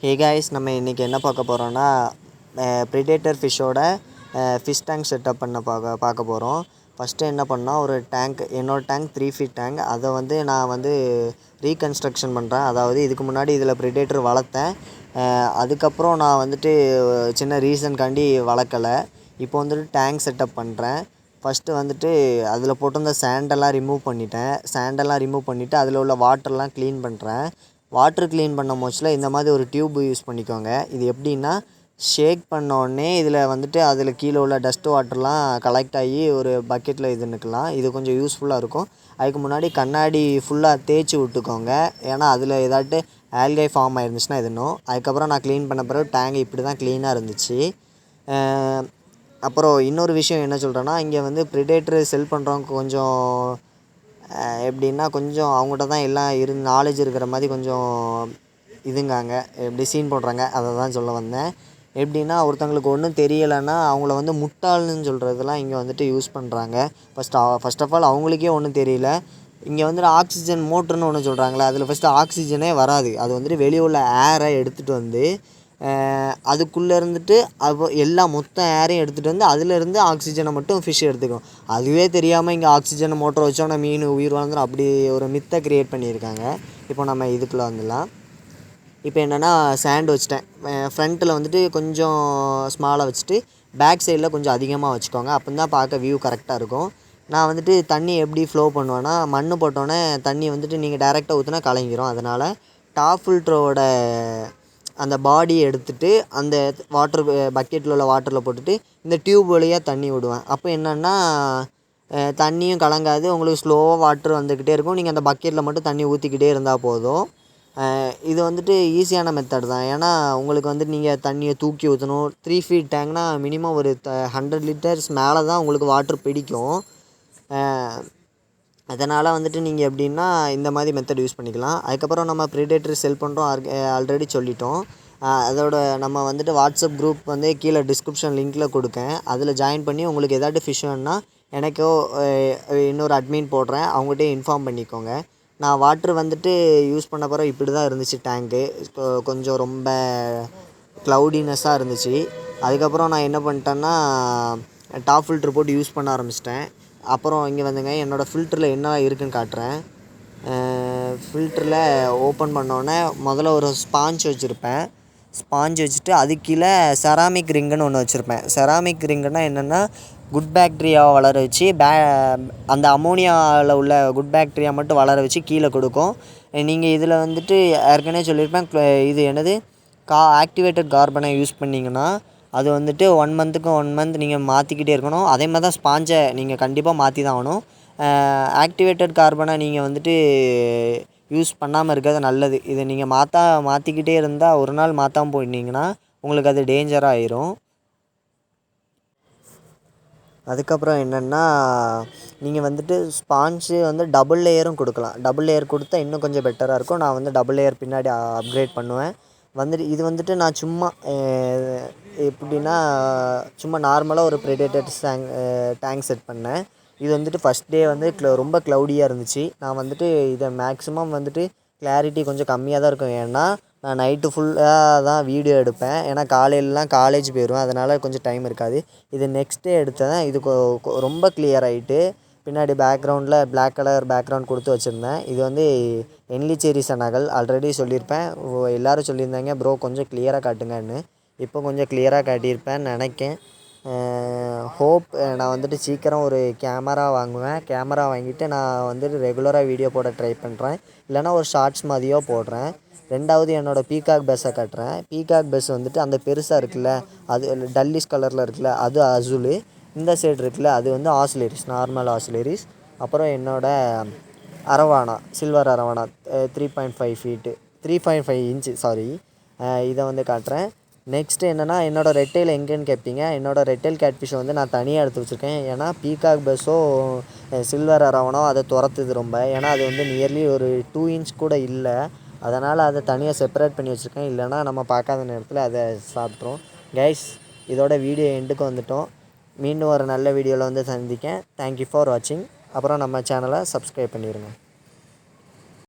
Hey guys, நம்ம இன்றைக்கி என்ன பார்க்க போகிறோன்னா ப்ரிடேட்டர் ஃபிஷ்ஷோட ஃபிஷ் டேங்க் செட்டப் பண்ண பார்க்க போகிறோம். ஃபஸ்ட்டு என்ன பண்ணால் ஒரு டேங்க், என்னோடய டேங்க் 3 ஃபீட் டேங்க், அதை நான் ரீகன்ஸ்ட்ரக்ஷன் பண்ணுறேன். அதாவது இதுக்கு முன்னாடி இதில் ப்ரிடேட்டர் வளர்த்தேன். அதுக்கப்புறம் நான் சின்ன ரீசன்காண்டி வளர்க்கலை. இப்போ டேங்க் செட்டப் பண்ணுறேன். ஃபஸ்ட்டு அதில் போட்டிருந்த சேண்டெல்லாம் ரிமூவ் பண்ணிவிட்டு அதில் உள்ள வாட்டர்லாம் க்ளீன் பண்ணுறேன். வாட்ரு க்ளீன் பண்ண மோஸ்ட்டில் இந்த மாதிரி ஒரு டியூப் யூஸ் பண்ணிக்கோங்க. இது எப்படின்னா, ஷேக் பண்ணோடனே இதில் அதில் கீழே உள்ள டஸ்ட்டு வாட்டர்லாம் கலெக்ட் ஆகி ஒரு பக்கெட்டில் இதுன்னுக்கலாம். இது கொஞ்சம் யூஸ்ஃபுல்லாக இருக்கும். அதுக்கு முன்னாடி கண்ணாடி ஃபுல்லாக தேய்ச்சி விட்டுக்கோங்க. ஏன்னா அதில் ஏதாட்டு ஆல்கே ஃபார்ம் ஆயிருந்துச்சுன்னா இதுன்னும். அதுக்கப்புறம் நான் க்ளீன் பண்ண பிறகு டேங்க் இப்படி தான் க்ளீனாக இருந்துச்சு. அப்புறம் இன்னொரு விஷயம் என்ன சொல்கிறேன்னா, இங்கே ப்ரிடேட்டர் செல் பண்ணுறவங்க கொஞ்சம் எப்படின்னா, கொஞ்சம் அவங்ககிட்ட தான் எல்லாம் நாலேஜ் இருக்கிற மாதிரி கொஞ்சம் எப்படி சீன் போடுறாங்க. அதை தான் சொல்ல வந்தேன். எப்படின்னா, ஒருத்தங்களுக்கு ஒன்றும் தெரியலைன்னா அவங்கள முட்டாள்னு சொல்கிறதெல்லாம் இங்கே யூஸ் பண்ணுறாங்க. ஃபஸ்ட் ஆஃப் ஆல் அவங்களுக்கே ஒன்றும் தெரியல. இங்கே ஆக்சிஜன் மோட்ருன்னு ஒன்று சொல்கிறாங்களே, அதில் ஃபஸ்ட்டு ஆக்சிஜனே வராது. அது வெளியே உள்ள ஏரை எடுத்துகிட்டு அதுக்குள்ளே எல்லாம் மொத்த ஏரையும் எடுத்துகிட்டு அதிலேருந்து ஆக்சிஜனை மட்டும் ஃபிஷ் எடுத்துக்கும். அதுவே தெரியாமல் இங்கே ஆக்சிஜன் மோட்டரை வச்சோன்னா மீன் உயிர் வாழ்ந்துடும். அப்படி ஒரு மித்தை க்ரியேட் பண்ணியிருக்காங்க. இப்போ நம்ம இதுக்குள்ளே வந்துடலாம். இப்போ என்னென்னா, சேண்ட் வச்சுட்டேன். ஃப்ரண்ட்டில் கொஞ்சம் ஸ்மாலாக வச்சுட்டு பேக் சைடில் கொஞ்சம் அதிகமாக வச்சுக்கோங்க. அப்போ தான் பார்க்க வியூ கரெக்டாக இருக்கும். நான் தண்ணி எப்படி ஃப்ளோ பண்ணுவேன்னா, மண் போட்டோன்னே தண்ணி நீங்கள் டேரெக்டாக ஊற்றினா கலங்கிரும். அதனால் டாப் ஃபில்ட்ரோட அந்த பாடியை எடுத்துகிட்டு அந்த பக்கெட்டில் உள்ள வாட்டரில் போட்டுட்டு இந்த டியூப் வழியாக தண்ணி விடுவேன். அப்போ என்னென்னா, தண்ணியும் கலங்காது, உங்களுக்கு ஸ்லோவாக வாட்டர் வந்துக்கிட்டே இருக்கும். நீங்கள் அந்த பக்கெட்டில் மட்டும் தண்ணி ஊற்றிக்கிட்டே இருந்தால் போதும். இது ஈஸியான மெத்தட் தான். ஏன்னா உங்களுக்கு நீங்கள் தண்ணியை தூக்கி ஊற்றணும். 3 ஃபீட் டேங்க்னா மினிமம் ஒரு 100 லிட்டர்ஸ் மேலே தான் உங்களுக்கு வாட்ரு பிடிக்கும். அதனால் நீங்கள் எப்படின்னா இந்த மாதிரி மெத்தட் யூஸ் பண்ணிக்கலாம். அதுக்கப்புறம் நம்ம ப்ரிடேட்டர் செல் பண்ணுறோம் ஆல்ரெடி சொல்லிட்டோம். அதோட நம்ம வாட்ஸ்அப் குரூப் கீழே டிஸ்கிரிப்ஷன் லிங்க்கில் கொடுக்கேன். அதில் ஜாயின் பண்ணி உங்களுக்கு ஏதாட்டு ஃபிஷ் வேணுன்னா எனக்கோ இன்னொரு அட்மின் போடுறேன், அவங்ககிட்டே இன்ஃபார்ம் பண்ணிக்கோங்க. நான் வாட்ரு யூஸ் பண்ண பிறகு இப்படி தான் இருந்துச்சு டேங்க்கு. கொஞ்சம் ரொம்ப க்ளவுடினஸ்ஸாக இருந்துச்சு. அதுக்கப்புறம் நான் என்ன பண்ணிட்டேன்னா, டாப் ஃபில்ட்ரு போட்டு யூஸ் பண்ண ஆரம்பிச்சிட்டேன். அப்புறம் இங்கே என்னோடய ஃபில்டரில் என்ன இருக்குதுன்னு காட்டுறேன். ஃபில்டரில் ஓப்பன் பண்ணோன்னே முதல்ல ஒரு ஸ்பாஞ்ச் வச்சுருப்பேன். ஸ்பாஞ்ச் வச்சுட்டு அதுக்கு கீழே செராமிக் ரிங்குன்னு ஒன்று வச்சுருப்பேன். செராமிக் ரிங்குன்னா என்னென்னா, குட் பேக்டீரியாவை வளர வச்சு அந்த அமோனியாவில் உள்ள குட் பேக்டீரியா மட்டும் வளர வச்சு கீழே கொடுக்கும். நீங்கள் இதில் ஏற்கனவே சொல்லியிருப்பேன், இது என்னது ஆக்டிவேட்டட் கார்பனை யூஸ் பண்ணிங்கன்னா அது 1 மந்த்துக்கு 1 மந்த் நீங்கள் மாற்றிக்கிட்டே இருக்கணும். அதே மாதிரி தான் ஸ்பாஞ்சை நீங்கள் கண்டிப்பாக மாற்றி தான் ஆகணும். ஆக்டிவேட்டட் கார்பனை நீங்கள் யூஸ் பண்ணாமல் இருக்கிறது நல்லது. இதை நீங்கள் மாற்றிக்கிட்டே இருந்தால் ஒரு நாள் மாற்றாமல் போயிட்டீங்கன்னா உங்களுக்கு அது டேஞ்சராக ஆயிரும். அதுக்கப்புறம் என்னென்னா, நீங்கள் ஸ்பாஞ்சு டபுள் லேயரும் கொடுக்கலாம். டபுள் லேயர் கொடுத்தா இன்னும் கொஞ்சம் பெட்டராக இருக்கும். நான் டபுள் லேயர் பின்னாடி அப்கிரேட் பண்ணுவேன். இது நான் சும்மா எப்படின்னா, சும்மா நார்மலாக ஒரு ப்ரிடேட்டர் டேங்க் செட் பண்ணேன். இது ஃபஸ்ட் டே ரொம்ப க்ளவுடியாக இருந்துச்சு. நான் இதை மேக்ஸிமம் கிளாரிட்டி கொஞ்சம் கம்மியாக தான் இருக்கும். ஏன்னா நான் நைட்டு ஃபுல்லாக தான் வீடியோ எடுப்பேன். ஏன்னா காலையிலலாம் காலேஜ் போயிடுவேன். அதனால் கொஞ்சம் டைம் இருக்காது. இது நெக்ஸ்ட் டே எடுத்தேன். இது ரொம்ப கிளியர் ஆகிட்டு பின்னாடி பேக்ரவுண்டில் பிளாக் கலர் பேக்ரவுண்ட் கொடுத்து வச்சுருந்தேன். இது என்லிச்சேரிஸ் நகல் ஆல்ரெடி சொல்லியிருப்பேன். எல்லோரும் சொல்லியிருந்தாங்க, ப்ரோ கொஞ்சம் கிளியராக காட்டுங்கன்னு. இப்போ கொஞ்சம் கிளியராக காட்டியிருப்பேன்னு நினைக்கேன். ஹோப் நான் சீக்கிரம் ஒரு கேமரா வாங்குவேன். கேமரா வாங்கிட்டு நான் ரெகுலராக வீடியோ போட ட்ரை பண்ணுறேன். இல்லைனா ஒரு ஷார்ட்ஸ் மாதிரியோ போடுறேன். ரெண்டாவது என்னோடய பீகாக் பெஸ்ஸை காட்டுறேன். பீகாக் பெஸ் அந்த பெருசாக இருக்குல்ல, அது டல்லிஷ் கலரில் இருக்குல்ல, அது அசுலு. இந்த சைடு இருக்குல்ல, அது ஆஸ்லேரிஸ், நார்மல் ஆஸ்லேரிஸ். அப்புறம் என்னோடய arowana, silver arowana 3.5 feet 3.5 inch sorry. இதை காட்டுறேன். நெக்ஸ்ட்டு என்னென்னா, என்னோடய ரெட்டைல் எங்கேன்னு கேட்பீங்க. என்னோடய ரெட்டைல் கேட்ஃபிஷ்ஷை நான் தனியாக எடுத்து வச்சுருக்கேன். ஏன்னா பீகாக் பெஸ்ஸோ சில்வர் அரவணோ அதை துரத்துது ரொம்ப. ஏன்னா அது நியர்லி ஒரு 2 இன்ச் கூட இல்லை. அதனால் அதை தனியாக செப்பரேட் பண்ணி வச்சுருக்கேன். இல்லைனா நம்ம பார்க்காத நேரத்தில் அதை சாப்பிட்ரும். கைஸ், இதோட வீடியோ எண்டுக்கு வந்துட்டோம். மீண்டும் ஒரு நல்ல வீடியோவில் சந்திக்கேன். தேங்க்யூ ஃபார் வாட்சிங். அப்புறம் நம்ம சேனலை சப்ஸ்கிரைப் பண்ணிடுங்க.